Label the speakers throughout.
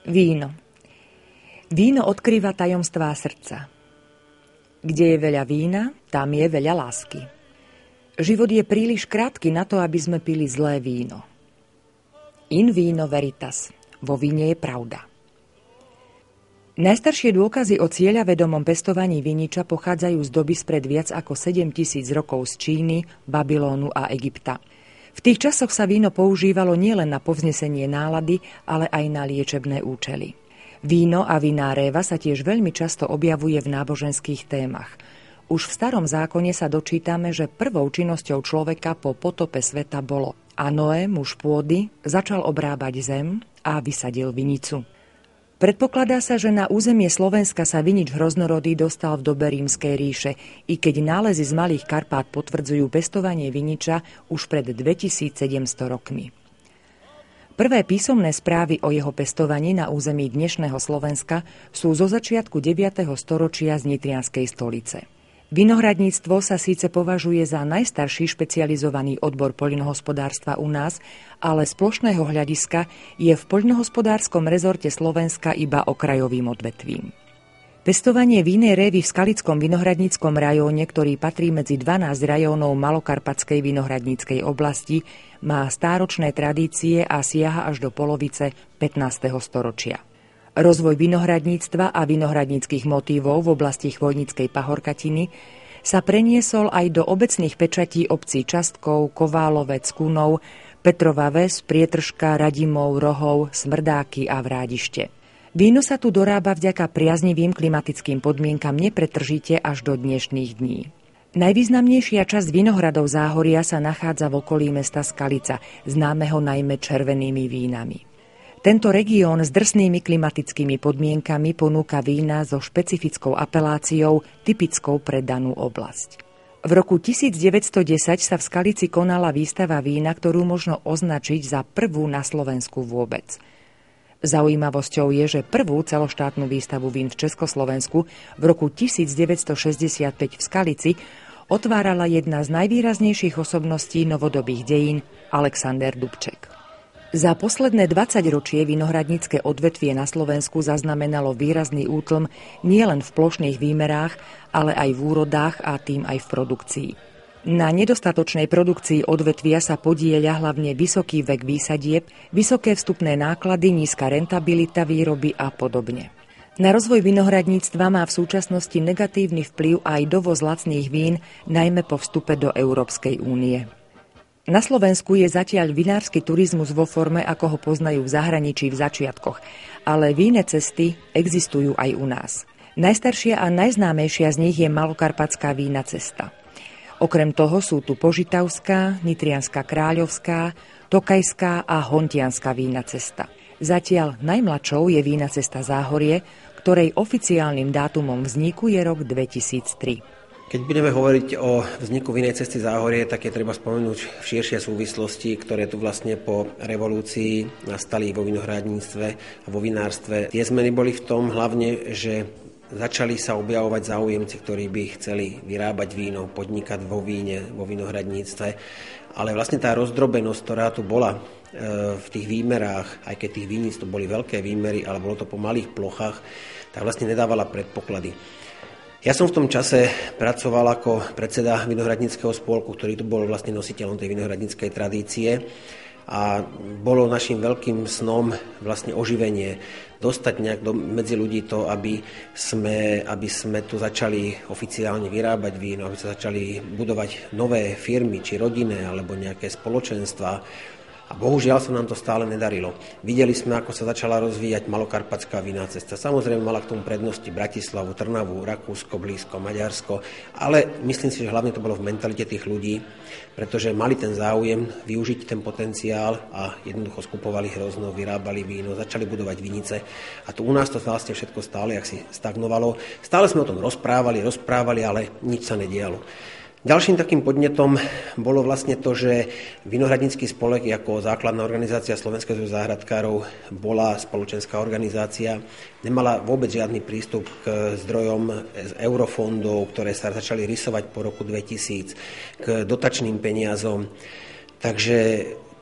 Speaker 1: Víno. Víno odkrýva tajomstvá srdca. Kde je veľa vína, tam je veľa lásky. Život je príliš krátky na to, aby sme pili zlé víno. In vino veritas. Vo víne je pravda. Najstaršie dôkazy o cieľavedomom pestovaní viniča pochádzajú z doby spred viac ako 7000 rokov z Číny, Babylónu a Egypta. V tých časoch sa víno používalo nielen na povznesenie nálady, ale aj na liečebné účely. Víno a vinná réva sa tiež veľmi často objavuje v náboženských témach. Už v Starom zákone sa dočítame, že prvou činnosťou človeka po potope sveta bolo: a Noé, muž pôdy, začal obrábať zem a vysadil vinicu. Predpokladá sa, že na územie Slovenska sa vinič hroznorodý dostal v dobe Rímskej ríše, i keď nálezy z Malých Karpát potvrdzujú pestovanie viniča už pred 2700 rokmi. Prvé písomné správy o jeho pestovaní na území dnešného Slovenska sú zo začiatku 9. storočia z Nitrianskej stolice. Vinohradníctvo sa síce považuje za najstarší špecializovaný odbor poľnohospodárstva u nás, ale z plošného hľadiska je v poľnohospodárskom rezorte Slovenska iba okrajovým odvetvím. Pestovanie vínej révy v Skalickom vinohradníckom rajóne, ktorý patrí medzi 12 rajónov Malokarpatskej vinohradníckej oblasti, má stáročné tradície a siaha až do polovice 15. storočia. Rozvoj vinohradníctva a vinohradníckych motívov v oblasti Chvojnickej pahorkatiny sa preniesol aj do obecných pečatí obcí Častkov, Koválovec, Kunov, Petrova Ves, Prietržka, Radimov, Rohov, Smrdáky a Vrádište. Víno sa tu dorába vďaka priaznivým klimatickým podmienkam nepretržite až do dnešných dní. Najvýznamnejšia časť vinohradov Záhoria sa nachádza v okolí mesta Skalica, známeho najmä červenými vínami. Tento región s drsnými klimatickými podmienkami ponúka vína so špecifickou apeláciou, typickou pre danú oblasť. V roku 1910 sa v Skalici konala výstava vína, ktorú možno označiť za prvú na Slovensku vôbec. Zaujímavosťou je, že prvú celoštátnu výstavu vín v Československu v roku 1965 v Skalici otvárala jedna z najvýraznejších osobností novodobých dejín, Alexander Dubček. Za posledné 20 ročie vinohradnícke odvetvie na Slovensku zaznamenalo výrazný útlm nielen v plošných výmerách, ale aj v úrodách a tým aj v produkcii. Na nedostatočnej produkcii odvetvia sa podieľa hlavne vysoký vek výsadieb, vysoké vstupné náklady, nízka rentabilita výroby a podobne. Na rozvoj vinohradníctva má v súčasnosti negatívny vplyv aj dovoz lacných vín, najmä po vstupe do Európskej únie. Na Slovensku je zatiaľ vinársky turizmus vo forme, ako ho poznajú v zahraničí v začiatkoch, ale víne cesty existujú aj u nás. Najstaršia a najznámejšia z nich je Malokarpatská vína cesta. Okrem toho sú tu Požitavská, Nitrianská kráľovská, Tokajská a Hontianská vína cesta. Zatiaľ najmladšou je vína cesta Záhorie, ktorej oficiálnym dátumom vzniku je rok 2003.
Speaker 2: Keď budeme hovoriť o vzniku vinnej cesty Záhorie, tak je treba spomenúť širšie súvislosti, ktoré tu vlastne po revolúcii nastali vo vinohradníctve a vo vinárstve. Tie zmeny boli v tom hlavne, že začali sa objavovať záujemci, ktorí by chceli vyrábať víno, podnikať vo víne, vo vinohradníctve. Ale vlastne tá rozdrobenosť, ktorá tu bola v tých výmerách, aj keď tých vínic to boli veľké výmery, ale bolo to po malých plochách, tak vlastne nedávala predpoklady. Ja som v tom čase pracoval ako predseda vinohradníckeho spolku, ktorý tu bol vlastne nositeľom tej vinohradníckej tradície a bolo našim veľkým snom vlastne oživenie, dostať nejak medzi ľudí to, aby sme tu začali oficiálne vyrábať víno, aby sa začali budovať nové firmy, či rodinné, alebo nejaké spoločenstva. A bohužiaľ sa nám to stále nedarilo. Videli sme, ako sa začala rozvíjať Malokarpatská vinná cesta. Samozrejme mala k tomu prednosti Bratislavu, Trnavu, Rakúsko, blízko, Maďarsko, ale myslím si, že hlavne to bolo v mentalite tých ľudí, pretože mali ten záujem využiť ten potenciál a jednoducho skupovali hrozno, vyrábali víno, začali budovať vinice. A tu u nás to vlastne všetko stále jak si stagnovalo. Stále sme o tom rozprávali, ale nič sa nedialo. Ďalším takým podnetom bolo vlastne to, že Vinohradnícky spolek ako základná organizácia Slovenského zväzu záhradkárov bola spoločenská organizácia, nemala vôbec žiadny prístup k zdrojom z eurofondov, ktoré sa začali rysovať po roku 2000, k dotačným peniazom. Takže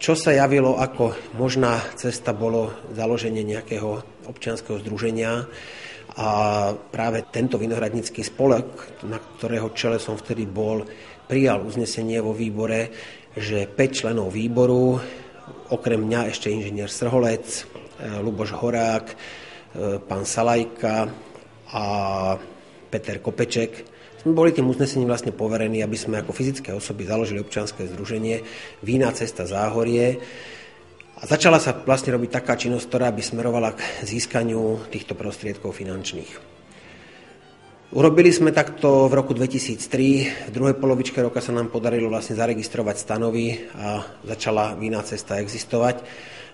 Speaker 2: Čo sa javilo ako možná cesta, bolo založenie nejakého občianskeho združenia a práve tento vinohradnícky spolok, na ktorého čele som vtedy bol, prijal uznesenie vo výbore, že 5 členov výboru, okrem mňa ešte inžinier Srholec, Luboš Horák, pán Salajka a Peter Kopeček, sme boli tým uznesením vlastne poverení, aby sme ako fyzické osoby založili občianske združenie Vína cesta Záhorie. A začala sa vlastne robiť taká činnosť, ktorá by smerovala k získaniu týchto prostriedkov finančných. Urobili sme takto v roku 2003, v druhej polovičke roka sa nám podarilo vlastne zaregistrovať stanovy a začala Vína cesta existovať.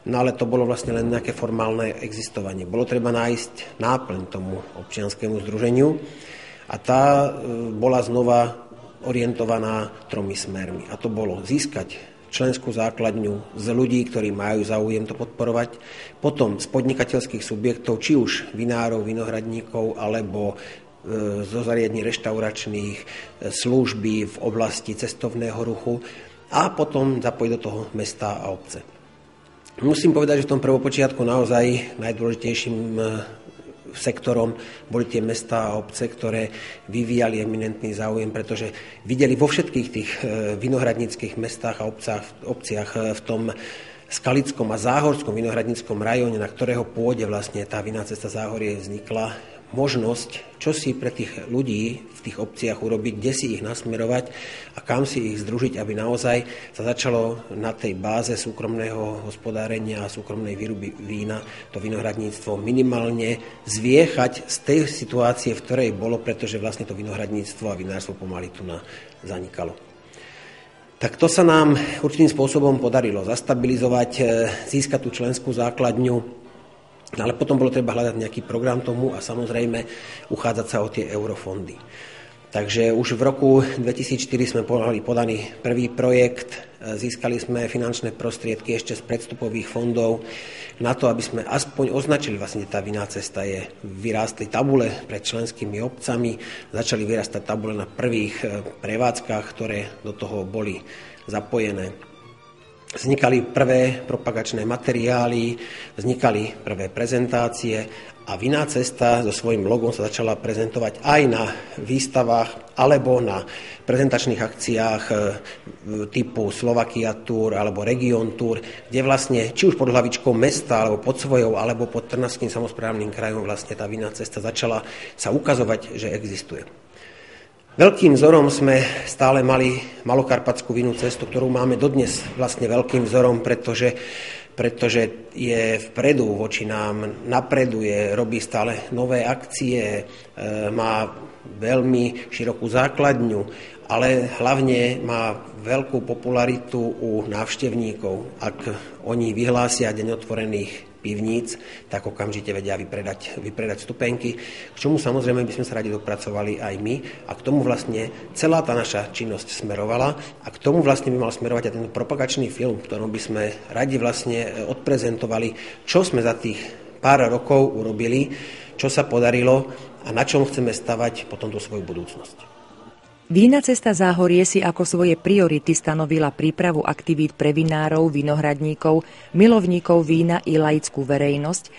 Speaker 2: No ale to bolo vlastne len nejaké formálne existovanie. Bolo treba nájsť náplň tomu občianskému združeniu. A tá bola znova orientovaná 3 smermi. A to bolo získať členskú základňu z ľudí, ktorí majú záujem to podporovať, potom z podnikateľských subjektov, či už vinárov, vinohradníkov, alebo zo zariadní reštauračných, služby v oblasti cestovného ruchu a potom zapojiť do toho mesta a obce. Musím povedať, že v tom prvopočiatku naozaj najdôležitejším sektorom boli tie mestá a obce, ktoré vyvíjali eminentný záujem, pretože videli vo všetkých tých vinohradníckych mestách a obciach v tom skalickom a záhorskom vinohradníckom rajóne, na ktorého pôde vlastne tá Vinná cesta Záhorie vznikla, možnosť, čo si pre tých ľudí v tých obciach urobiť, kde si ich nasmerovať a kam si ich združiť, aby naozaj sa začalo na tej báze súkromného hospodárenia a súkromnej výroby vína to vinohradníctvo minimálne zviechať z tej situácie, v ktorej bolo, pretože vlastne to vinohradníctvo a vinárstvo pomaly tu zanikalo. Tak to sa nám určitým spôsobom podarilo zastabilizovať, získať tú členskú základňu. Ale potom bolo treba hľadať nejaký program tomu a samozrejme uchádzať sa o tie eurofondy. Takže už v roku 2004 sme mali podaný prvý projekt, získali sme finančné prostriedky ešte z predstupových fondov na to, aby sme aspoň označili, vlastne tá Vinná cesta je, vyrástli tabule pred členskými obcami, začali vyrastať tabule na prvých prevádzkach, ktoré do toho boli zapojené. Vznikali prvé propagačné materiály, vznikali prvé prezentácie a Vinná cesta so svojím logom sa začala prezentovať aj na výstavách alebo na prezentačných akciách typu Slovakia Tour alebo Region Tour, kde vlastne či už pod hlavičkou mesta alebo pod svojou alebo pod Trnavským samosprávnym krajom vlastne tá Vinná cesta začala sa ukazovať, že existuje. Veľkým vzorom sme stále mali Malokarpatskú vinnú cestu, ktorú máme dodnes vlastne veľkým vzorom, pretože je vpredu voči nám, napreduje, robí stále nové akcie, má veľmi širokú základňu, ale hlavne má veľkú popularitu u návštevníkov. Ak oni vyhlásia deň otvorených pivníc, tak okamžite vedia vypredať vstupenky, k čomu samozrejme by sme sa radi dopracovali aj my a k tomu vlastne celá tá naša činnosť smerovala a k tomu vlastne by mal smerovať aj ten propagačný film, v ktorom by sme radi vlastne odprezentovali, čo sme za tých pár rokov urobili, čo sa podarilo a na čom chceme stavať potom tú svoju budúcnosť.
Speaker 1: Vinná cesta Záhorie si ako svoje priority stanovila prípravu aktivít pre vinárov, vinohradníkov, milovníkov vína i laickú verejnosť,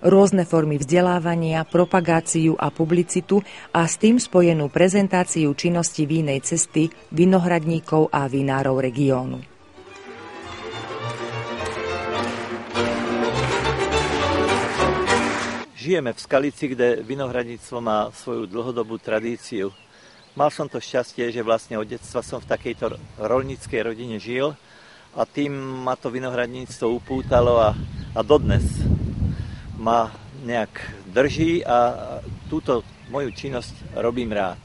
Speaker 1: rôzne formy vzdelávania, propagáciu a publicitu a s tým spojenú prezentáciu činnosti Vinnej cesty, vinohradníkov a vinárov regiónu.
Speaker 3: Žijeme v Skalici, kde vinohradníctvo má svoju dlhodobú tradíciu. Mal som to šťastie, že vlastne od detstva som v takejto roľníckej rodine žil a tým ma to vinohradníctvo upútalo a dodnes ma nejak drží a túto moju činnosť robím rád.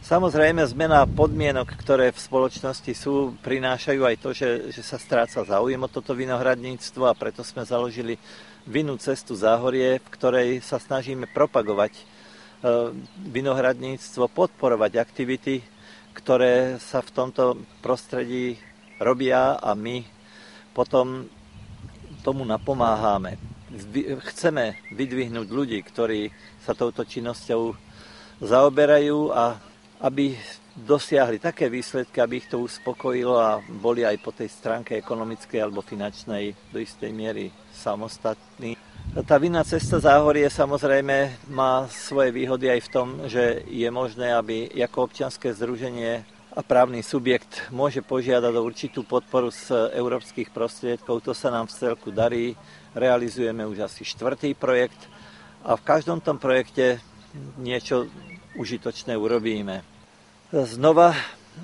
Speaker 3: Samozrejme zmena podmienok, ktoré v spoločnosti sú, prinášajú aj to, že sa stráca záujem o toto vinohradníctvo a preto sme založili Vinnú cestu Záhorie, v ktorej sa snažíme propagovať vinohradníctvo, podporovať aktivity, ktoré sa v tomto prostredí robia a my potom tomu napomáhame. Chceme vydvihnúť ľudí, ktorí sa touto činnosťou zaoberajú a aby dosiahli také výsledky, aby ich to uspokojilo a boli aj po tej stránke ekonomickej alebo finančnej do istej miery samostatní. Tá vinná cesta Záhorie samozrejme má svoje výhody aj v tom, že je možné, aby ako občianske združenie a právny subjekt môže požiadať o určitú podporu z európskych prostriedkov. To sa nám v celku darí. Realizujeme už asi 4. projekt a v každom tom projekte niečo užitočné urobíme. Znova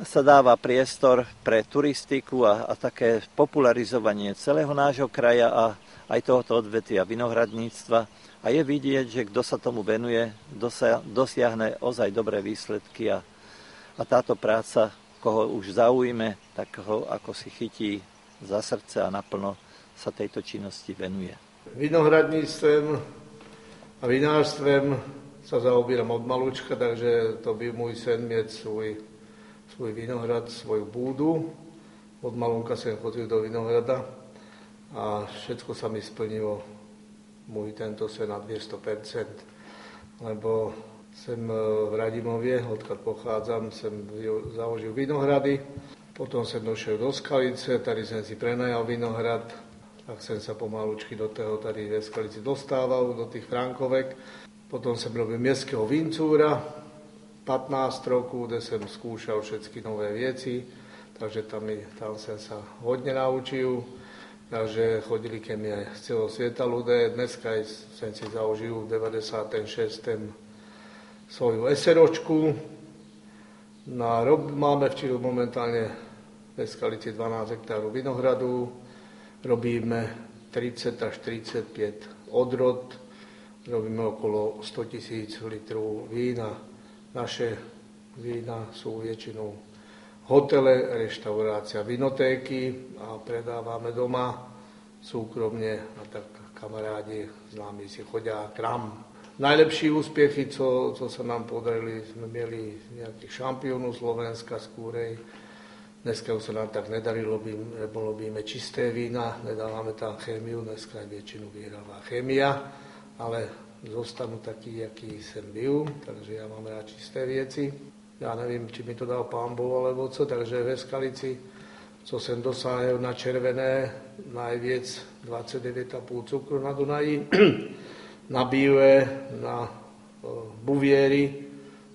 Speaker 3: sa dáva priestor pre turistiku a také popularizovanie celého nášho kraja a aj tohoto odvetvia vinohradníctva. A je vidieť, že kto sa tomu venuje, dosiahne ozaj dobré výsledky a táto práca, koho už zaujme, tak ho ako si chytí za srdce a naplno sa tejto činnosti venuje.
Speaker 4: Vinohradníctvom a vinárstvem sa zaobíram od malúčka, takže to by môj sen mieť svoj vinohrad, svoju búdu. Od malúnka som chodil do vinohrada a všetko sa mi splnilo, môj tento sen na 200%, lebo som v Radimovie, odkiaľ pochádzam, som založil vinohrady, potom som došiel do Skalice, tady som si prenajal vinohrad, tak som sa pomalučky do toho tady ve Skalici dostával, do tých Frankovek. Potom som robil mestského vincúra 15 rokov, kde som skúšal všetky nové veci, takže tam som sa hodne naučil. Takže chodili ke mne z celého sveta ľudia. Dneska som si založil v 96. svoju SROčku. Máme v Čilu momentálne v Skalici 12 hektárov vinohradu. Robíme 30 až 35 odrod. Robíme okolo 100 000 litrov vína. Naše vína sú väčšinou hotele, reštaurácia, vinotéky a predávame doma súkromne a tak kamarádi známi si chodia k nám. Najlepší úspechy, co sa nám podarili, sme mieli nejakých šampiónov Slovenska z Kúrej. Dneska už sa nám tak nedarilo, robíme čisté vína, nedávame tam chémiu, dneska väčšinu vyhráva chémia, ale zostanú taký, aký som byl, takže ja mám rád čisté veci. Ja neviem, či mi to dal Pán Boh alebo co, takže ve Skalici, co som dosáhol na červené, najviac 29,5 cukru na Dunaji, na Bíle, na Buvieri,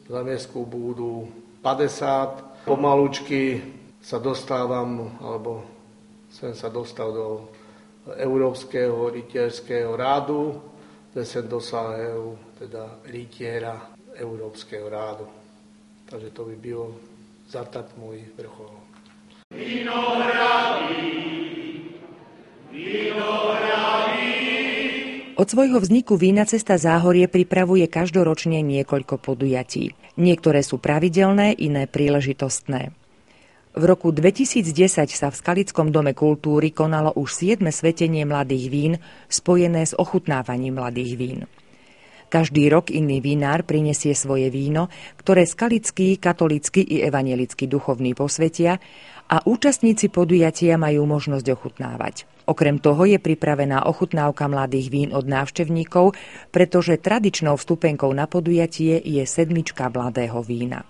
Speaker 4: za mestskú búdu 50. Pomalučky sa dostávam, alebo som sa dostal do Európskeho rytierského rádu, kde som dosáhol teda rytiera Európskeho rádu. Takže to by bylo za tak môj vrchol.
Speaker 1: Od svojho vzniku Vína cesta Záhorie pripravuje každoročne niekoľko podujatí. Niektoré sú pravidelné, iné príležitostné. V roku 2010 sa v Skalickom dome kultúry konalo už 7. svetenie mladých vín spojené s ochutnávaním mladých vín. Každý rok iný vinár prinesie svoje víno, ktoré skalickí, katolícky i evanjelickí duchovní posvetia a účastníci podujatia majú možnosť ochutnávať. Okrem toho je pripravená ochutnávka mladých vín od návštevníkov, pretože tradičnou vstupenkou na podujatie je 7 mladého vína.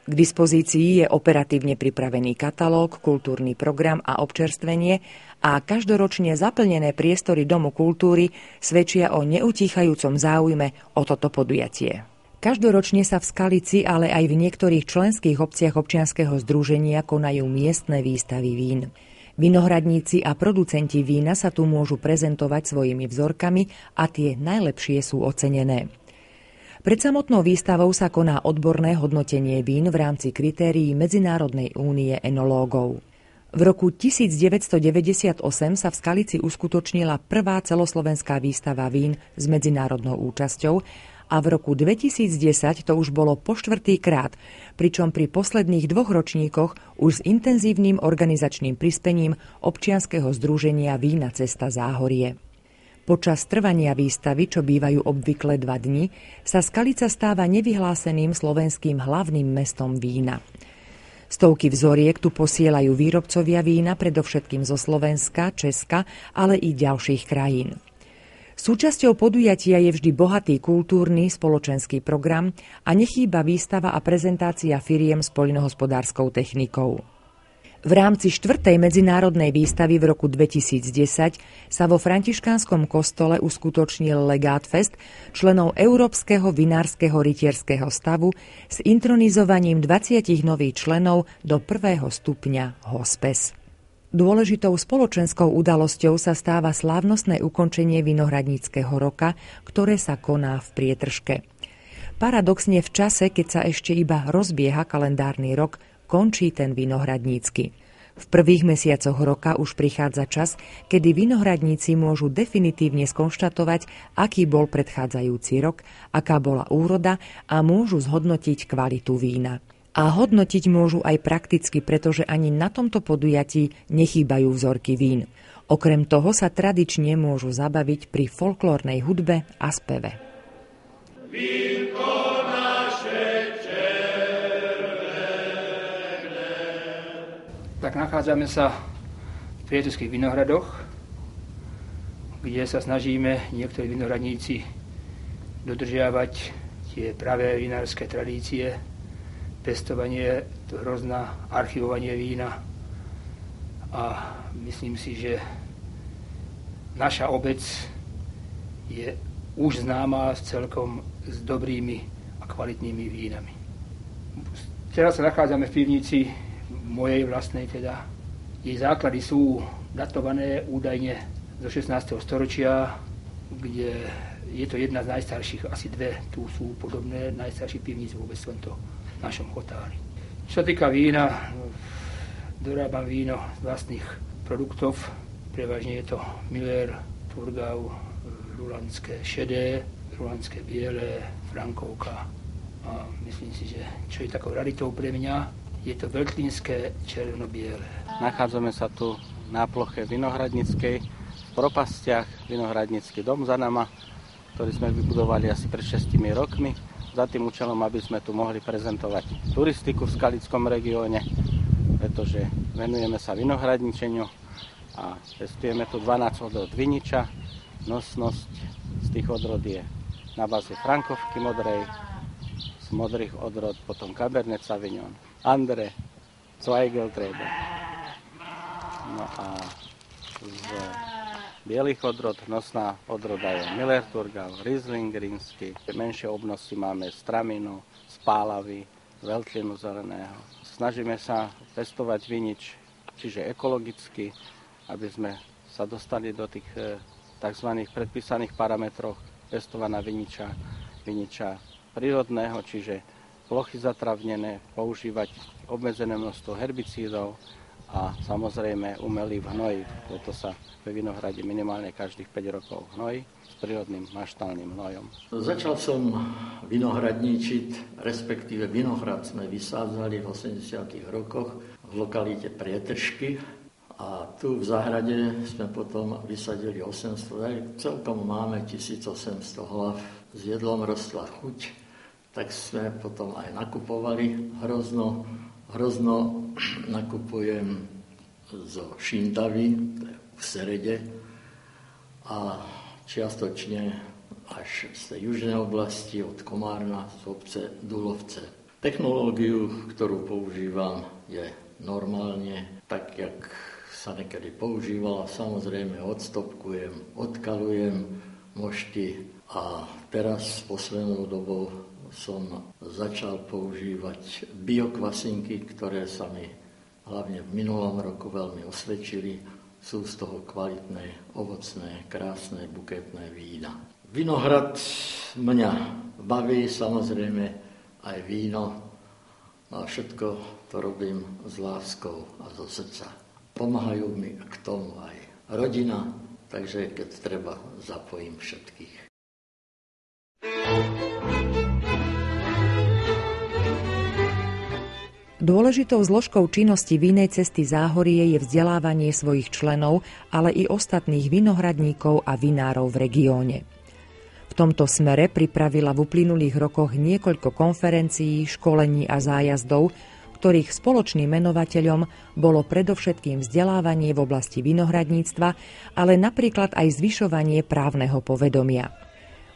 Speaker 1: K dispozícii je operatívne pripravený katalóg, kultúrny program a občerstvenie a každoročne zaplnené priestory Domu kultúry svedčia o neutíchajúcom záujme o toto podujatie. Každoročne sa v Skalici, ale aj v niektorých členských obciach občianskeho združenia konajú miestne výstavy vín. Vinohradníci a producenti vína sa tu môžu prezentovať svojimi vzorkami a tie najlepšie sú ocenené. Pred samotnou výstavou sa koná odborné hodnotenie vín v rámci kritérií Medzinárodnej únie enológov. V roku 1998 sa v Skalici uskutočnila prvá celoslovenská výstava vín s medzinárodnou účasťou a v roku 2010 to už bolo po 4. krát, pričom pri posledných 2 ročníkoch už s intenzívnym organizačným prispením občianskeho združenia Vína cesta Záhorie. Počas trvania výstavy, čo bývajú obvykle 2 dni, sa Skalica stáva nevyhláseným slovenským hlavným mestom vína. Stovky vzoriek tu posielajú výrobcovia vína, predovšetkým zo Slovenska, Česka, ale i ďalších krajín. Súčasťou podujatia je vždy bohatý kultúrny spoločenský program a nechýba výstava a prezentácia firiem s poľnohospodárskou technikou. V rámci 4. medzinárodnej výstavy v roku 2010 sa vo františkánskom kostole uskutočnil Legátfest členov Európskeho vinárskeho rytierského stavu s intronizovaním 20 nových členov do 1. stupňa Hospes. Dôležitou spoločenskou udalosťou sa stáva slávnostné ukončenie vinohradníckeho roka, ktoré sa koná v Prietržke. Paradoxne v čase, keď sa ešte iba rozbieha kalendárny rok, končí ten vinohradnícky. V prvých mesiacoch roka už prichádza čas, kedy vinohradníci môžu definitívne skonštatovať, aký bol predchádzajúci rok, aká bola úroda a môžu zhodnotiť kvalitu vína. A hodnotiť môžu aj prakticky, pretože ani na tomto podujatí nechýbajú vzorky vín. Okrem toho sa tradične môžu zabaviť pri folklórnej hudbe a speve.
Speaker 5: Tak nachádzame sa v priateľských vinohradoch, kde sa snažíme niektorí vinohradníci dodržiavať tie pravé vinárske tradície, pestovanie, hrozná archivovanie vína. A myslím si, že naša obec je už známa celkom s dobrými a kvalitnými vínami. Teraz sa nachádzame v pivnici mojej vlastnej teda. Jej základy sú datované údajne zo 16. storočia, kde je to jedna z najstarších, asi dve tu sú podobné, najstarších pivníc vôbec v tomto našom chotári. Čo sa týka vína, dorábam víno z vlastných produktov, prevažne je to Miller, Thurgau, rulandské šedé, rulandské biele, Frankovka a myslím si, že čo je takou raritou pre mňa, je to veľtlínske červno-biele.
Speaker 6: Nachádzame sa tu na ploche vinohradníckej, v propastiach vinohradnícky dom za nama, ktorý sme vybudovali asi pred 6 rokmi, za tým účelom, aby sme tu mohli prezentovať turistiku v skalickom regióne, pretože venujeme sa vinohradničeniu a pestujeme tu 12 odrod viniča. Nosnosť z tých odrod je na báze Frankovky modrej, z modrých odrod potom Cabernet Sauvignon, Andre, Zweigelt-Trauben. No a z bielých odrod nosná odroda je Miller, Thurgau, Riesling, Rínsky. Menšie obnosy máme z Traminu, z Pálavy, z Veltlinu zeleného. Snažíme sa pestovať vinič, čiže ekologicky, aby sme sa dostali do tých tzv. Predpísaných parametroch pestovaná viniča prírodného, čiže plochy zatravnené, používať obmedzené množstvo herbicídov a samozrejme umelý hnoj. Preto sa ve vinohrade minimálne každých 5 rokov hnoj s prírodným maštálnym hnojom.
Speaker 7: Začal som vinohradníčiť, respektíve vinohrad sme vysádzali v 80. rokoch v lokalite Prietržky a tu v záhrade sme potom vysadili 800, celkom máme 1800 hlav. S jedlom rostla chuť, tak sme potom aj nakupovali hrozno nakupujem zo Šintavy, v Serede a čiastočne až z tej južnej oblasti od Komárna, z obce Dulovce. Technológiu, ktorú používam, je normálne tak, jak sa niekedy používala. Samozrejme odstopkujem, odkalujem mošty a teraz poslednou dobou som začal používať biokvasinky, ktoré sa mi hlavne v minulom roku veľmi osvedčili. Sú z toho kvalitné, ovocné, krásne, buketné vína. Vinohrad mňa baví, samozrejme aj víno. A všetko to robím s láskou a zo srdca. Pomáhajú mi k tomu aj rodina, takže keď treba, zapojím všetkých.
Speaker 1: Dôležitou zložkou činnosti Vínej cesty Záhorie je vzdelávanie svojich členov, ale i ostatných vinohradníkov a vinárov v regióne. V tomto smere pripravila v uplynulých rokoch niekoľko konferencií, školení a zájazdov, ktorých spoločným menovateľom bolo predovšetkým vzdelávanie v oblasti vinohradníctva, ale napríklad aj zvyšovanie právneho povedomia.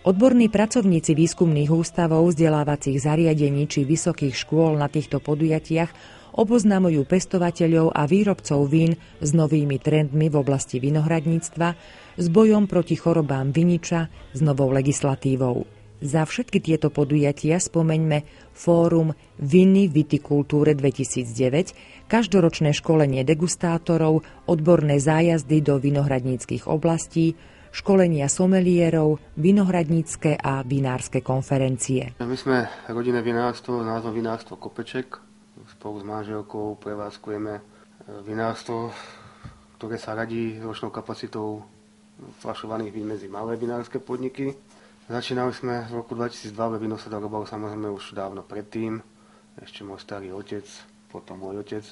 Speaker 1: Odborní pracovníci výskumných ústavov, vzdelávacích zariadení či vysokých škôl na týchto podujatiach oboznamujú pestovateľov a výrobcov vín s novými trendmi v oblasti vinohradníctva, s bojom proti chorobám viniča, s novou legislatívou. Za všetky tieto podujatia spomeňme Fórum Viny Vitikultúre 2009, každoročné školenie degustátorov, odborné zájazdy do vinohradníckych oblastí, školenia somelierov, vinohradnícke a vinárske konferencie.
Speaker 8: My sme rodinné vinárstvo, názvom vinárstvo Kopeček. Spolu s manželkou prevádzkujeme vinárstvo, ktoré sa radí s ročnou kapacitou fľašovaných vín medzi malé vinárske podniky. Začínali sme v roku 2002, ale víno sa dorobalo samozrejme už dávno predtým. Ešte môj starý otec, potom môj otec.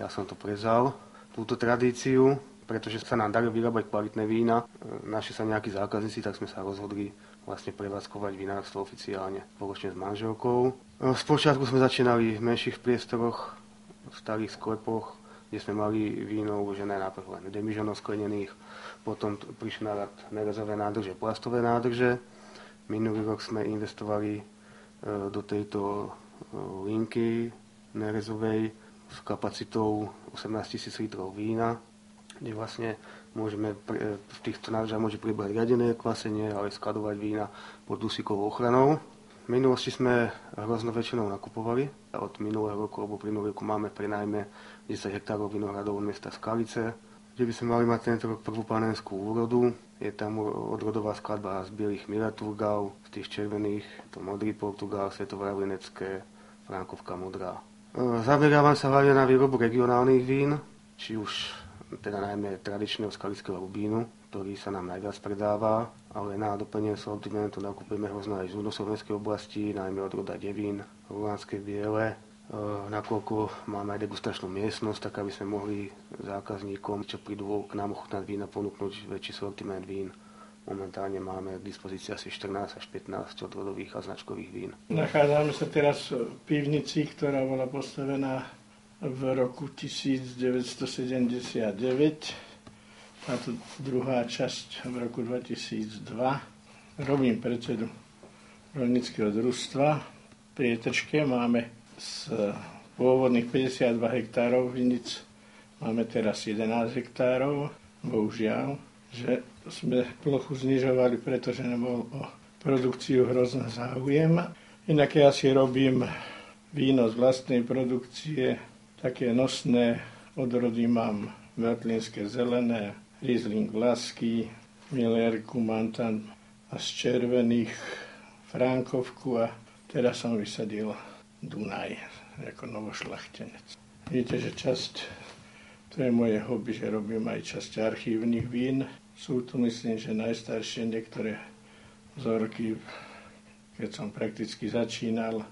Speaker 8: Ja som to prevzal, túto tradíciu, pretože sa nám darí vyrábať kvalitné vína. Našli sa nejakí zákazníci, tak sme sa rozhodli vlastne prevádzkovať vinárstvo oficiálne spoločne s manželkou. Spočiatku sme začínali v menších priestoroch, v starých sklepoch, kde sme mali víno uložené napríklad len demižono sklenených. Potom prišli na rad nerezové nádrže, plastové nádrže. Minulý rok sme investovali do tejto linky nerezovej s kapacitou 18 000 litrov vína, kde vlastne môžeme v týchto nádržach môže pribehať riadené kvasenie, ale skladovať vína pod dusíkovou ochranou. V minulosti sme hrozno väčšinou nakupovali. Od minulého roku, alebo minulého roku máme prenajme 10 hektárov vinohradov od mesta Skalice, kde by sme mali mať tento rok prvú panenskú úrodu. Je tam odrodová skladba z bielých Miraturgau, z tých červených, to modrý Portugál, Svetovravlinecké, Frankovka modrá. Zameriavam sa hlavne na výrobu regionálnych vín, či už teda najmä tradičného skalického rubínu, ktorý sa nám najviac predáva, ale na doplnenie sortimentu nakupujeme hrozno aj z južnoslovenskej oblasti, najmä od roda Devín, Rulánske biele, nakoľko máme aj degustačnú miestnosť, tak aby sme mohli zákazníkom, čo prídu k nám ochutnať vína, ponúknuť väčší sortiment vín. Momentálne máme k dispozícii asi 14 až 15 odrodových a značkových vín. Nachádzame sa teraz v pivnici, ktorá bola postavená v roku 1979. Táto druhá časť v roku 2002. Robím predsedu rolníckeho družstva. Pri Etržke máme z pôvodných 52 hektárov vinic, máme teraz 11 hektárov. Bohužiaľ, že sme plochu znižovali, pretože nebol o produkciu hrozný záujem. Inak ja si robím víno z vlastnej produkcie, také nosné odrody mám Veltlínske zelené, Riesling Vlasky, Millerku mám tam a z červených Frankovku a teraz som vysadil Dunaj ako novošľachtenec. Viete, že to je moje hobby, že robím aj časť archívnych vín. Sú tu, myslím, že najstaršie niektoré vzorky, keď som prakticky začínal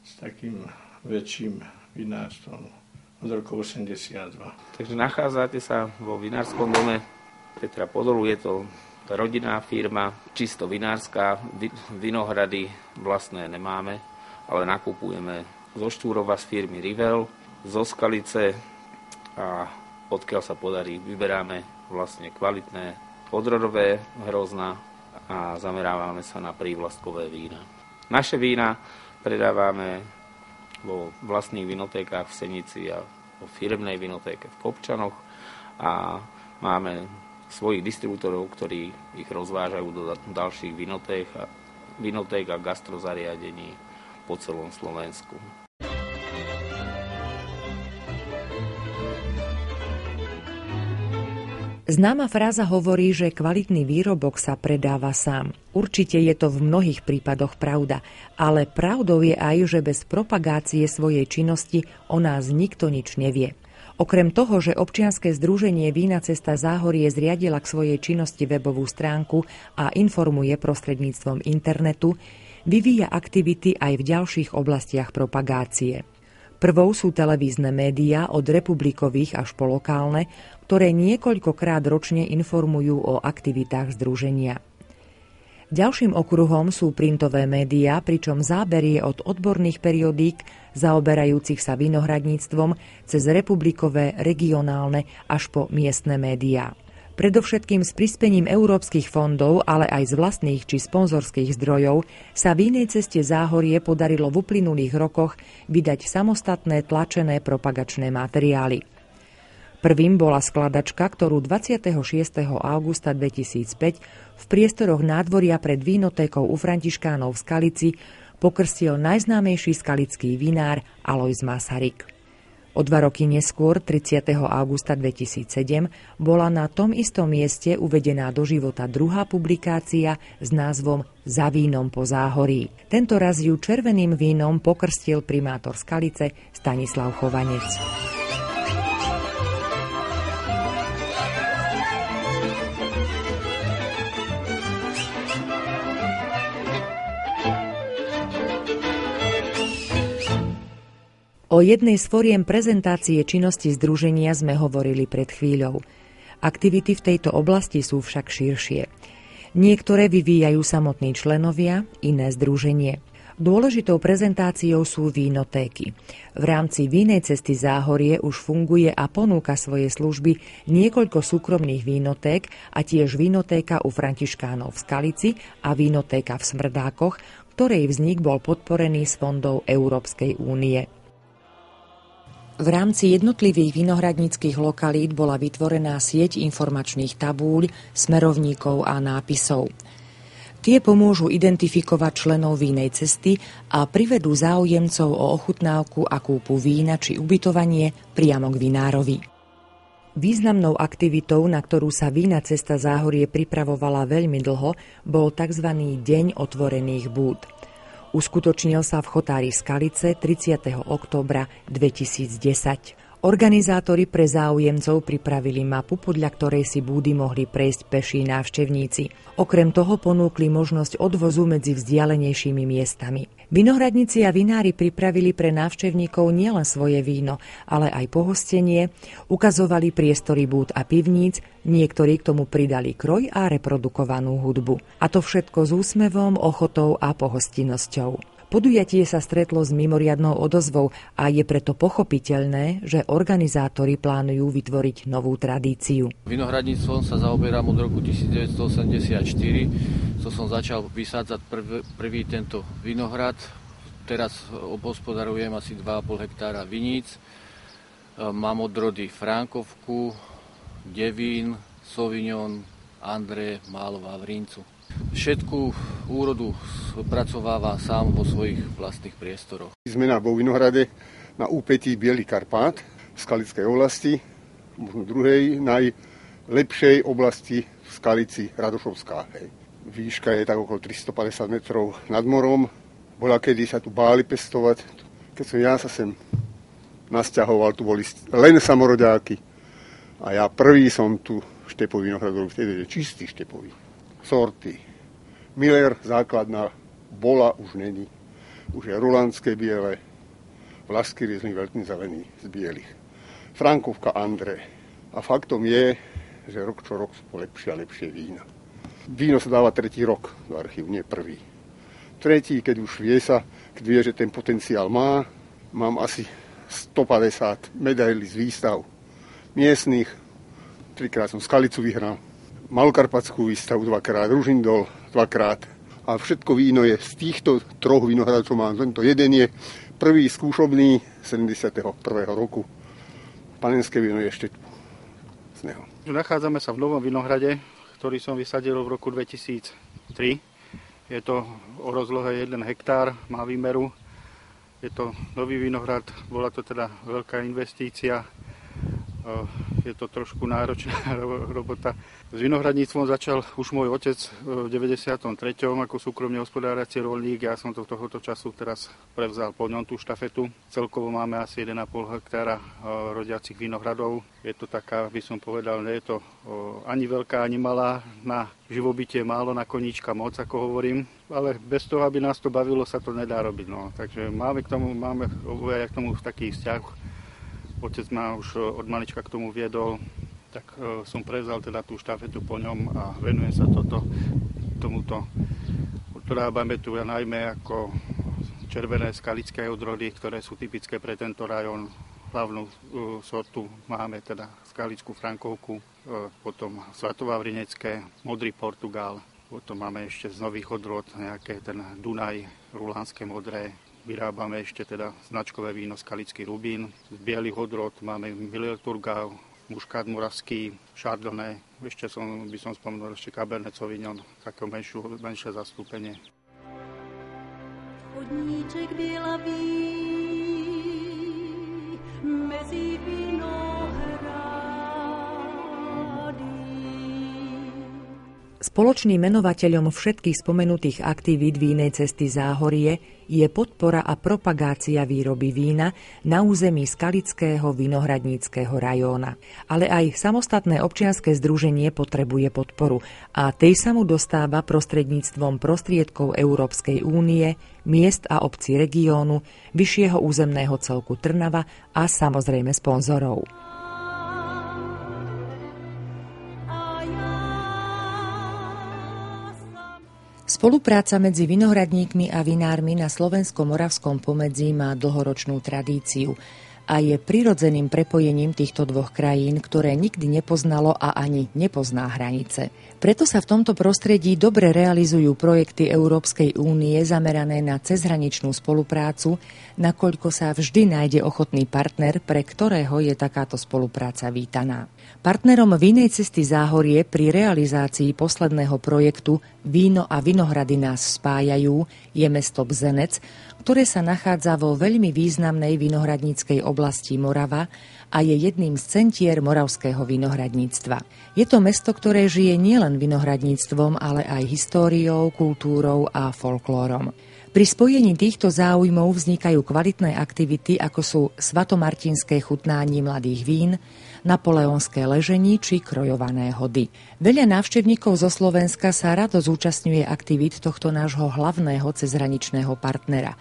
Speaker 8: s takým väčším vinárstvom od roku 82.
Speaker 9: Takže nachádzate sa vo vinárskom dome Petra Podolu, je to rodinná firma, čisto vinárska, vinohrady vlastné nemáme, ale nakupujeme zo Štúrova z firmy Rivel, zo Skalice a odkiaľ sa podarí, vyberáme vlastne kvalitné odrodové hrozna a zamerávame sa na prívlastkové vína. Naše vína predávame vo vlastných vinotékách v Senici a vo firemnej vinotéke v Kopčanoch a máme svojich distribútorov, ktorí ich rozvážajú do ďalších vinoték a gastrozariadení po celom Slovensku.
Speaker 1: Známa fráza hovorí, že kvalitný výrobok sa predáva sám. Určite je to v mnohých prípadoch pravda, ale pravdou je aj, že bez propagácie svojej činnosti o nás nikto nič nevie. Okrem toho, že občianske združenie Vína Cesta Záhorie zriadila k svojej činnosti webovú stránku a informuje prostredníctvom internetu, vyvíja aktivity aj v ďalších oblastiach propagácie. Prvou sú televízne médiá od republikových až po lokálne, ktoré niekoľkokrát ročne informujú o aktivitách združenia. Ďalším okruhom sú printové médiá, pričom záber je od odborných periodík zaoberajúcich sa vinohradníctvom cez republikové, regionálne až po miestne médiá. Predovšetkým s prispením európskych fondov, ale aj z vlastných či sponzorských zdrojov sa Vínej ceste Záhorie podarilo v uplynulých rokoch vydať samostatné tlačené propagačné materiály. Prvým bola skladačka, ktorú 26. augusta 2005 v priestoroch nádvoria pred vínotékou u Františkánov v Skalici pokrstil najznámejší skalický vinár Alojz Masaryk. O 2 roky neskôr, 30. augusta 2007, bola na tom istom mieste uvedená do života druhá publikácia s názvom Za vínom po Záhorí. Tento raz ju červeným vínom pokrstil primátor Skalice Stanislav Chovanec. O jednej z foriem prezentácie činnosti združenia sme hovorili pred chvíľou. Aktivity v tejto oblasti sú však širšie. Niektoré vyvíjajú samotní členovia, iné združenie. Dôležitou prezentáciou sú vínotéky. V rámci Vínej cesty Záhorie už funguje a ponúka svoje služby niekoľko súkromných vínoték a tiež vínotéka u Františkánov v Skalici a vínotéka v Smrdákoch, ktorej vznik bol podporený z fondov Európskej únie. V rámci jednotlivých vinohradníckych lokalít bola vytvorená sieť informačných tabúľ, smerovníkov a nápisov. Tie pomôžu identifikovať členov Vínej cesty a privedú záujemcov o ochutnávku a kúpu vína či ubytovanie priamo k vinárovi. Významnou aktivitou, na ktorú sa Vína cesta Záhorie pripravovala veľmi dlho, bol tzv. Deň otvorených búd. Uskutočnil sa v Chotári Skalice 30. októbra 2010. Organizátori pre záujemcov pripravili mapu, podľa ktorej si búdy mohli prejsť peší návštevníci. Okrem toho ponúkli možnosť odvozu medzi vzdialenejšími miestami. Vinohradníci a vinári pripravili pre návštevníkov nielen svoje víno, ale aj pohostenie, ukazovali priestory búd a pivníc, niektorí k tomu pridali kroj a reprodukovanú hudbu. A to všetko s úsmevom, ochotou a pohostinnosťou. Podujatie sa stretlo s mimoriadnou odozvou a je preto pochopiteľné, že organizátori plánujú vytvoriť novú tradíciu.
Speaker 10: Vinohradníctvom sa zaoberám od roku 1984. To som začal vysádzať prvý tento vinohrad. Teraz obhospodarujem asi 2,5 hektára viníc. Mám odrody Frankovku, Devín, Sauvignon, André, málo Vavrincu. Všetku úrodu spracováva sám vo svojich vlastných priestoroch.
Speaker 8: Sme vo vinohrade na úpetí Bielý Karpát v Skalickej oblasti, možno druhej najlepšej oblasti v Skalici Radošovská. Výška je tak okolo 350 metrov nad morom. Bola, kedy sa tu báli pestovať. Keď som ja sa sem nasťahoval, tu boli len samoroďáky. A ja prvý som tu štepový vinohrad robil, vtedy je čistý štepový. Sorty. Miller základná bola, už není. Už je rulandské biele, Vlašský riesling veľký zelený z bielých. Frankovka André. A faktom je, že rok čo rok sú lepšie a lepšie vína. Víno sa dáva tretí rok do archívu, nie prvý. Tretí, keď už vie sa, keď vie, že ten potenciál má, mám asi 150 medailí z výstav miestnych. 3-krát som Skalicu vyhral. Malokarpatskú výstavu 2-krát, Ružindol 2-krát. A všetko víno je z týchto troch vinohradov, čo mám. Tento jeden je prvý skúšobný 71. roku. Panenské víno je ešte z neho.
Speaker 5: Nachádzame sa v novom vinohrade, ktorý som vysadil v roku 2003. Je to o rozlohe 1 hektár, má výmeru. Je to nový vinohrad, bola to teda veľká investícia. Je to trošku náročná robota. S vinohradníctvom začal už môj otec v 93. ako súkromne hospodárací roľník. Ja som to tohoto času teraz prevzal po ňom tú štafetu. Celkovo máme asi 1,5 hektára rodiacich vinohradov. Je to taká, by som povedal, nie je to ani veľká, ani malá. Na živobytie málo, na koníčka moc, ako hovorím. Ale bez toho, aby nás to bavilo, sa to nedá robiť. No. Takže máme k tomu taký vzťah. Otec ma už od malička k tomu viedol, tak som prevzal teda tú štafetu po ňom a venujem sa tomuto
Speaker 8: Dorábame tu najmä ako červené skalické odrody, ktoré sú typické pre tento rajón. Hlavnú sortu máme teda skalickú frankovku, potom svatovavrinecké, modrý Portugál. Potom máme ešte z nových odrod nejaké ten Dunaj, rulánske modré. Vyrábame ešte teda značkové víno Skalický Rubín. Z bielých odrod máme Miller Thurgau, Muškát Moravský, Chardonnay. Ešte by som spomenul ešte Cabernet Sauvignon, také menšie zastúpenie.
Speaker 11: Chodníček bielavý mezi vinohrady.
Speaker 1: Spoločným menovateľom všetkých spomenutých aktivít Vínej cesty Záhorie je podpora a propagácia výroby vína na území Skalického vinohradníckeho rajóna. Ale aj samostatné občianske združenie potrebuje podporu a tej sa mu dostáva prostredníctvom prostriedkov Európskej únie, miest a obcí regiónu, vyššieho územného celku Trnava a samozrejme sponzorov. Spolupráca medzi vinohradníkmi a vinármi na slovensko-moravskom pomedzí má dlhoročnú tradíciu a je prirodzeným prepojením týchto dvoch krajín, ktoré nikdy nepoznalo a ani nepozná hranice. Preto sa v tomto prostredí dobre realizujú projekty Európskej únie zamerané na cezhraničnú spoluprácu, nakoľko sa vždy nájde ochotný partner, pre ktorého je takáto spolupráca vítaná. Partnerom Vínej cesty Záhorie pri realizácii posledného projektu Víno a vinohrady nás spájajú je mesto Bzenec, ktoré sa nachádza vo veľmi významnej vinohradníckej oblasti Morava a je jedným z centier moravského vinohradníctva. Je to mesto, ktoré žije nielen vinohradníctvom, ale aj históriou, kultúrou a folklórom. Pri spojení týchto záujmov vznikajú kvalitné aktivity, ako sú svatomartinské chutnání mladých vín, napoleonské ležení či krojované hody. Veľa návštevníkov zo Slovenska sa rado zúčastňuje aktivít tohto nášho hlavného cezhraničného partnera.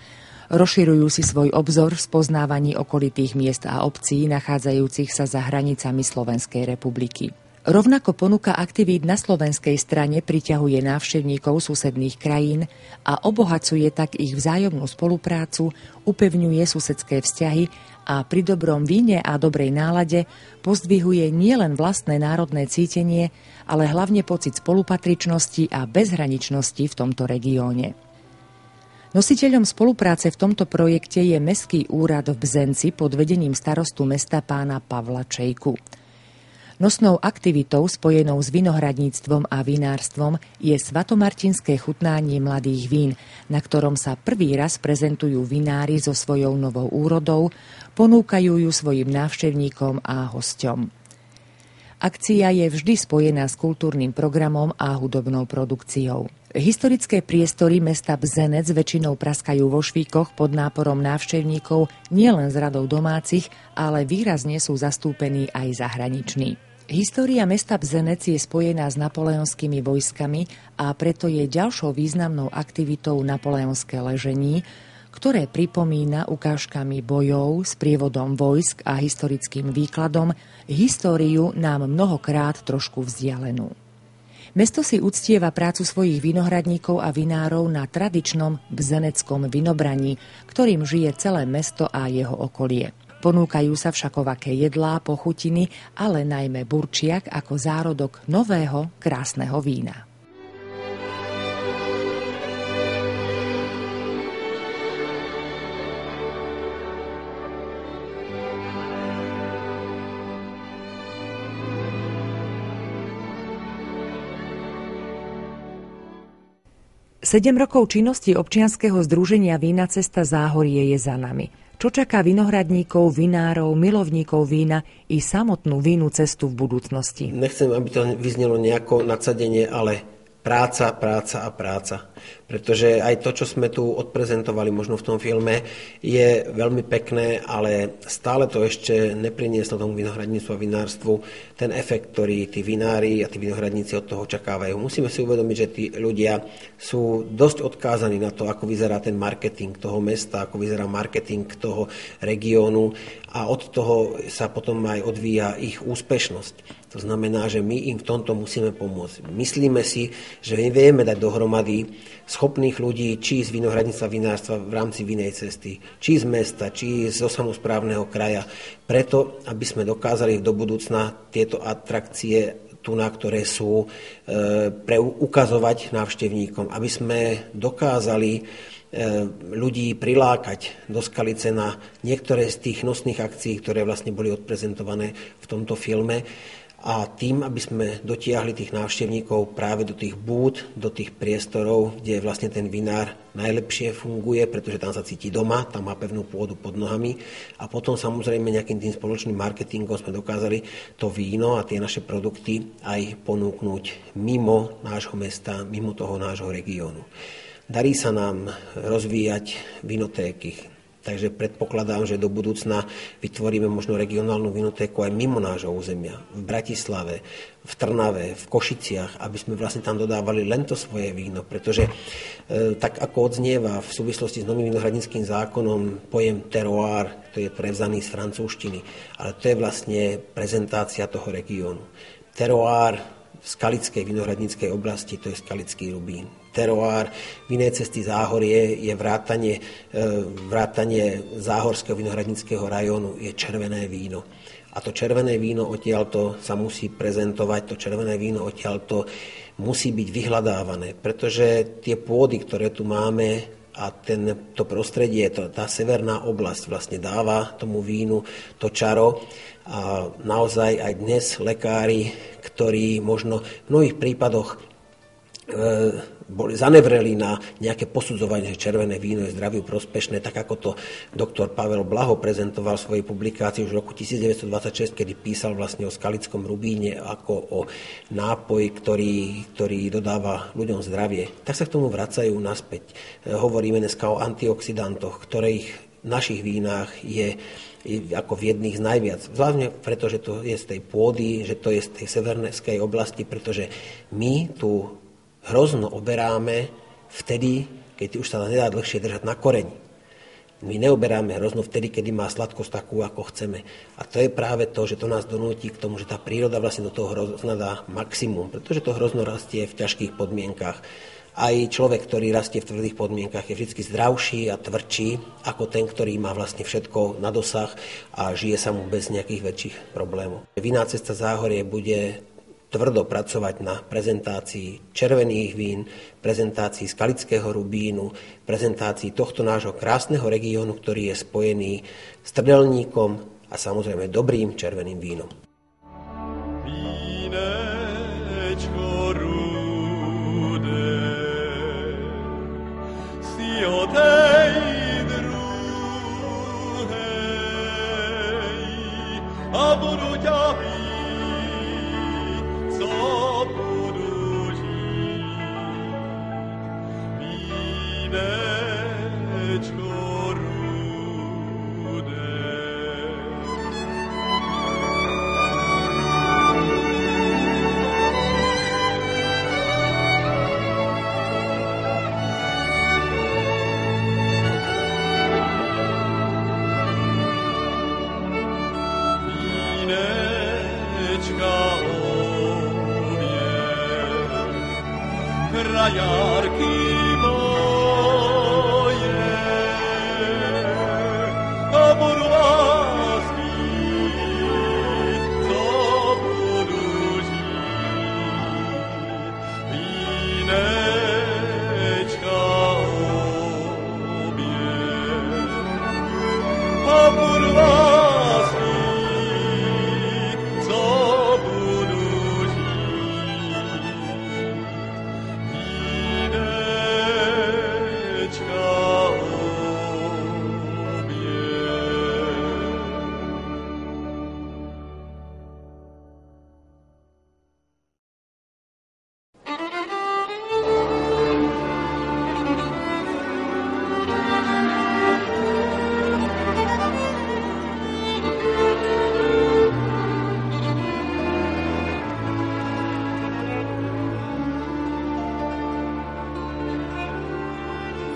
Speaker 1: Rozširujú si svoj obzor v spoznávaní okolitých miest a obcí nachádzajúcich sa za hranicami Slovenskej republiky. Rovnako ponuka aktivít na slovenskej strane priťahuje návštevníkov susedných krajín a obohacuje tak ich vzájomnú spoluprácu, upevňuje susedské vzťahy a pri dobrom víne a dobrej nálade pozdvihuje nielen vlastné národné cítenie, ale hlavne pocit spolupatričnosti a bezhraničnosti v tomto regióne. Nositeľom spolupráce v tomto projekte je Mestský úrad v Bzenci pod vedením starostu mesta pána Pavla Čejku. Nosnou aktivitou spojenou s vinohradníctvom a vinárstvom je svatomartinské chutnání mladých vín, na ktorom sa prvý raz prezentujú vinári so svojou novou úrodou, ponúkajú ju svojim návštevníkom a hosťom. Akcia je vždy spojená s kultúrnym programom a hudobnou produkciou. Historické priestory mesta Bzenec väčšinou praskajú vo švíkoch pod náporom návštevníkov nielen z radov domácich, ale výrazne sú zastúpení aj zahraniční. História mesta Bzenec je spojená s napoleonskými vojskami a preto je ďalšou významnou aktivitou napoleonské ležení, ktoré pripomína ukážkami bojov s prievodom vojsk a historickým výkladom históriu nám mnohokrát trošku vzdialenú. Mesto si uctieva prácu svojich vinohradníkov a vinárov na tradičnom bzeneckom vinobraní, ktorým žije celé mesto a jeho okolie. Ponúkajú sa všakovaké jedlá, pochutiny, ale najmä burčiak ako zárodok nového, krásneho vína. Sedem rokov činnosti občianskeho združenia Vína cesta Záhorie je za nami. Čo čaká vinohradníkov, vinárov, milovníkov vína i samotnú vínu cestu v budúcnosti?
Speaker 2: Nechcem, aby to vyznelo nejako nadsadenie, ale práca, práca a práca. Pretože aj to, čo sme tu odprezentovali možno v tom filme, je veľmi pekné, ale stále to ešte neprinieslo tomu vinohradníctvu a vinárstvu ten efekt, ktorý tí vinári a tí vinohradníci od toho očakávajú. Musíme si uvedomiť, že tí ľudia sú dosť odkázaní na to, ako vyzerá ten marketing toho mesta, ako vyzerá marketing toho regiónu a od toho sa potom aj odvíja ich úspešnosť. To znamená, že my im v tomto musíme pomôcť. Myslíme si, že my vieme dať dohromady schopných ľudí, či z vinohradníctva, vinárstva v rámci vinej cesty, či z mesta, či zo samosprávneho kraja, preto, aby sme dokázali do budúcna tieto atrakcie ktoré sú ukazovať návštevníkom, aby sme dokázali ľudí prilákať do Skalice na niektoré z tých nosných akcií, ktoré vlastne boli odprezentované v tomto filme, a tým, aby sme dotiahli tých návštevníkov práve do tých búd, do tých priestorov, kde vlastne ten vinár najlepšie funguje, pretože tam sa cíti doma, tam má pevnú pôdu pod nohami, a potom samozrejme nejakým tým spoločným marketingom sme dokázali to víno a tie naše produkty aj ponúknuť mimo nášho mesta, mimo toho nášho regiónu. Darí sa nám rozvíjať vinotéky. Takže predpokladám, že do budúcna vytvoríme možno regionálnu vinotéku aj mimo nášho územia. V Bratislave, v Trnave, v Košiciach, aby sme vlastne tam dodávali len to svoje víno. Pretože tak ako odznieva v súvislosti s novým vinohradníckym zákonom pojem terroir, to je prevzaný z francúzštiny, ale to je vlastne prezentácia toho regiónu. Terroir v skalickej vinohradníckej oblasti, to je skalický rubín. Terroir vinej cesty Záhorie je vrátanie záhorského vinohradníckeho rajónu, je červené víno. A to červené víno odtiaľto sa musí prezentovať, to červené víno odtiaľto musí byť vyhľadávané, pretože tie pôdy, ktoré tu máme, a to prostredie, tá severná oblasť vlastne dáva tomu vínu to čaro. A naozaj aj dnes lekári, ktorí možno v mnohých prípadoch boli zanevreli na nejaké posudzovanie, že červené víno je zdraviu prospešné, tak ako to doktor Pavel Blaho prezentoval v svojej publikácii už v roku 1926, kedy písal vlastne o skalickom rubíne ako o nápoj, ktorý dodáva ľuďom zdravie. Tak sa k tomu vracajú naspäť. Hovoríme dneska o antioxidantoch, ktorých v našich vínach je ako v jedných z najviac. Zvláštne preto, že to je z tej pôdy, že to je z tej severneskej oblasti, pretože my tu hrozno oberáme vtedy, keď už sa nedá dlhšie držať na koreň. My neoberáme hrozno vtedy, kedy má sladkosť takú, ako chceme. A to je práve to, že to nás donúti k tomu, že tá príroda vlastne do toho hrozna dá maximum, pretože to hrozno rastie v ťažkých podmienkach. Aj človek, ktorý rastie v tvrdých podmienkach, je vždy zdravší a tvrdší ako ten, ktorý má vlastne všetko na dosah a žije sa mu bez nejakých väčších problémov. Vinná cesta Záhorie bude tvrdo pracovať na prezentácii červených vín, prezentácii skalického rubínu, prezentácii tohto nášho krásneho regiónu, ktorý je spojený s trdelníkom a samozrejme dobrým červeným vínom.
Speaker 12: Vínečko rude si o tej druhej a budu ťa krajárky moje a budu vás mít, co budu žít. Vínečka obě a budu vás mít, co budu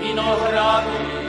Speaker 13: Vinohrady